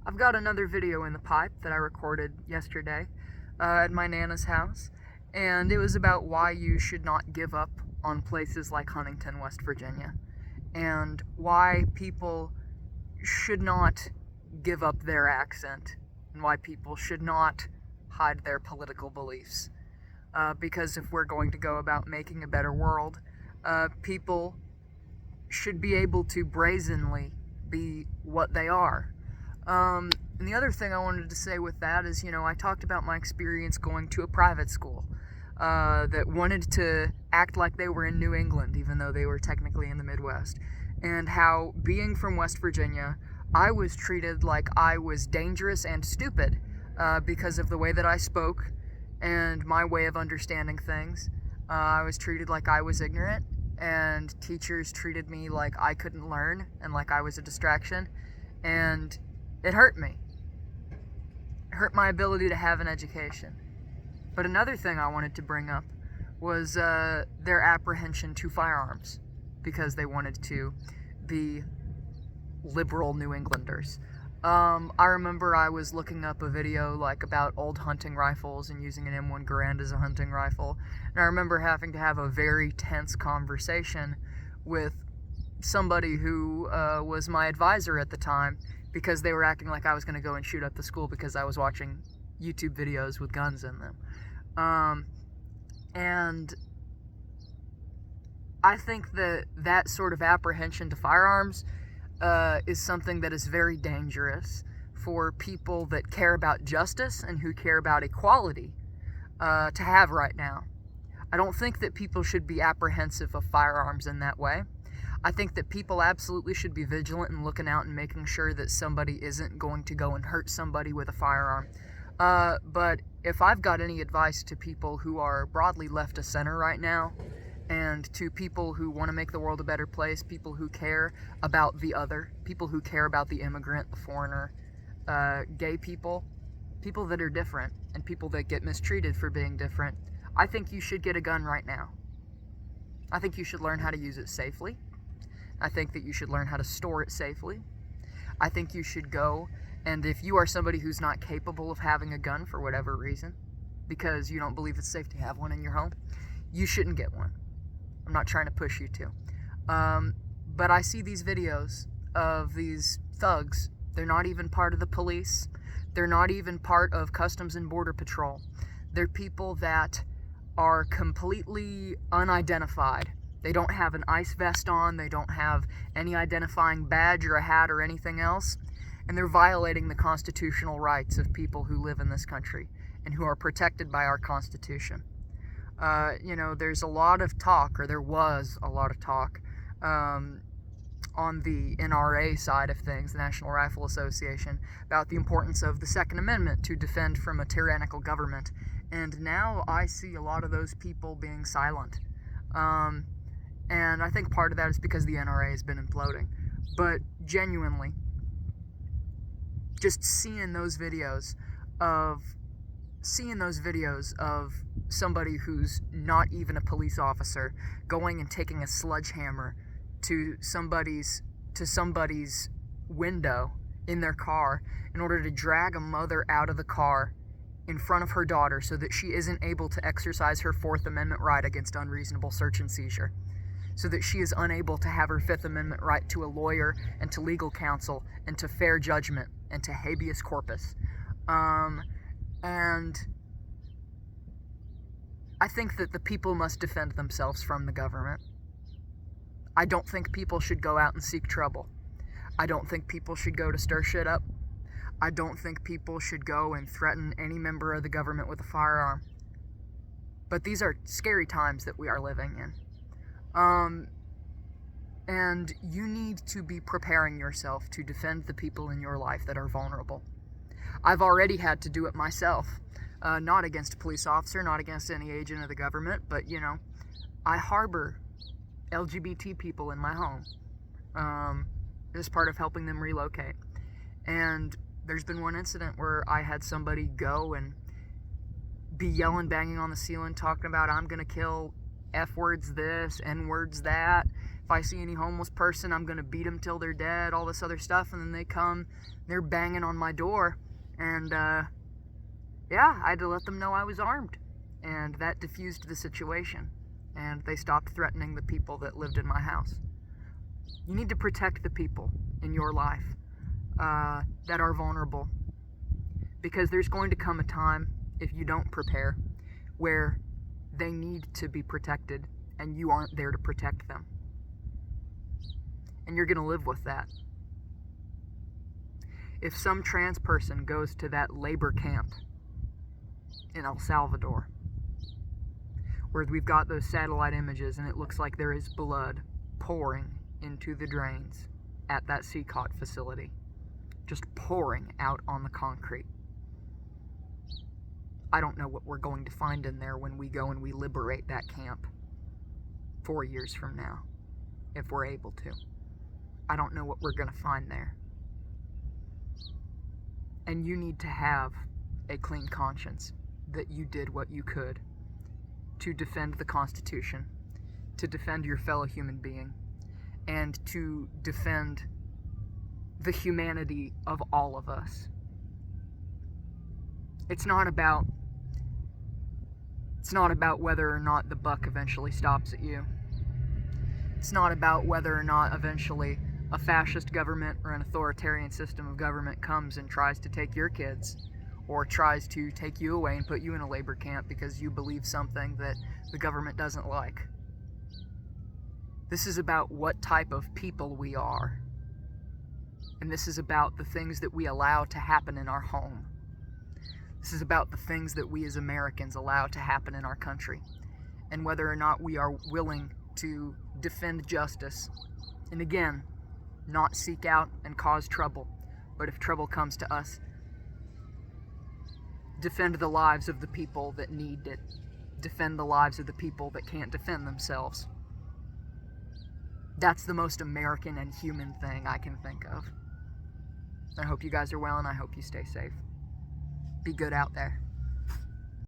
I've got another video in the pipe that I recorded yesterday at my Nana's house, and it was about why you should not give up on places like Huntington, West Virginia, and why people should not give up their accent, and why people should not hide their political beliefs. Because if we're going to go about making a better world, people should be able to brazenly be what they are. And the other thing I wanted to say with that is, I talked about my experience going to a private school that wanted to act like they were in New England, even though they were technically in the Midwest, and how, being from West Virginia, I was treated like I was dangerous and stupid because of the way that I spoke and my way of understanding things. I was treated like I was ignorant, and teachers treated me like I couldn't learn and like I was a distraction, and it hurt me. It hurt my ability to have an education. But another thing I wanted to bring up was their apprehension to firearms, because they wanted to be liberal New Englanders. I remember I was looking up a video about old hunting rifles and using an M1 Garand as a hunting rifle, and I remember having to have a very tense conversation with somebody who was my advisor at the time, because they were acting like I was going to go and shoot up the school because I was watching YouTube videos with guns in them. And I think that sort of apprehension to firearms is something that is very dangerous for people that care about justice and who care about equality to have right now. I don't think that people should be apprehensive of firearms in that way. I think that people absolutely should be vigilant and looking out and making sure that somebody isn't going to go and hurt somebody with a firearm. But if I've got any advice to people who are broadly left of center right now, and to people who want to make the world a better place, people who care about the other, people who care about the immigrant, the foreigner, gay people, people that are different, and people that get mistreated for being different, I think you should get a gun right now. I think you should learn how to use it safely. I think that you should learn how to store it safely. I think you should go, and if you are somebody who's not capable of having a gun for whatever reason, because you don't believe it's safe to have one in your home, you shouldn't get one. I'm not trying to push you to. But I see these videos of these thugs. They're not even part of the police. They're not even part of Customs and Border Patrol. They're people that are completely unidentified. They don't have an ice vest on. They don't have any identifying badge or a hat or anything else. And they're violating the constitutional rights of people who live in this country and who are protected by our Constitution. There's a lot of talk, or there was a lot of talk, on the NRA side of things, the National Rifle Association, about the importance of the Second Amendment to defend from a tyrannical government. And now I see a lot of those people being silent. And I think part of that is because the NRA has been imploding. But genuinely, just seeing those videos of somebody who's not even a police officer going and taking a sledgehammer to somebody's window in their car in order to drag a mother out of the car in front of her daughter so that she isn't able to exercise her Fourth Amendment right against unreasonable search and seizure, so that she is unable to have her Fifth Amendment right to a lawyer and to legal counsel and to fair judgment and to habeas corpus. And I think that the people must defend themselves from the government. I don't think people should go out and seek trouble. I don't think people should go to stir shit up. I don't think people should go and threaten any member of the government with a firearm. But these are scary times that we are living in. And you need to be preparing yourself to defend the people in your life that are vulnerable. I've already had to do it myself. Not against a police officer, not against any agent of the government, but, I harbor LGBT people in my home as part of helping them relocate. And there's been one incident where I had somebody go and be yelling, banging on the ceiling, talking about, I'm going to kill F words this, N words that. If I see any homeless person, I'm going to beat them till they're dead, all this other stuff. And then they come, they're banging on my door. And yeah, I had to let them know I was armed. And that diffused the situation. And they stopped threatening the people that lived in my house. You need to protect the people in your life that are vulnerable. Because there's going to come a time, if you don't prepare, where they need to be protected and you aren't there to protect them. And you're going to live with that. If some trans person goes to that labor camp in El Salvador, where we've got those satellite images and it looks like there is blood pouring into the drains at that CCOT facility, just pouring out on the concrete. I don't know what we're going to find in there when we go and we liberate that camp 4 years from now, if we're able to. I don't know what we're going to find there. And you need to have a clean conscience that you did what you could to defend the Constitution, to defend your fellow human being, and to defend the humanity of all of us. It's not about whether or not the buck eventually stops at you. It's not about whether or not eventually a fascist government or an authoritarian system of government comes and tries to take your kids, or tries to take you away and put you in a labor camp because you believe something that the government doesn't like. This is about what type of people we are. And this is about the things that we allow to happen in our home. This is about the things that we as Americans allow to happen in our country, and whether or not we are willing to defend justice, and again, not seek out and cause trouble, but if trouble comes to us, defend the lives of the people that need it, defend the lives of the people that can't defend themselves. That's the most American and human thing I can think of. I hope you guys are well, and I hope you stay safe. Be good out there.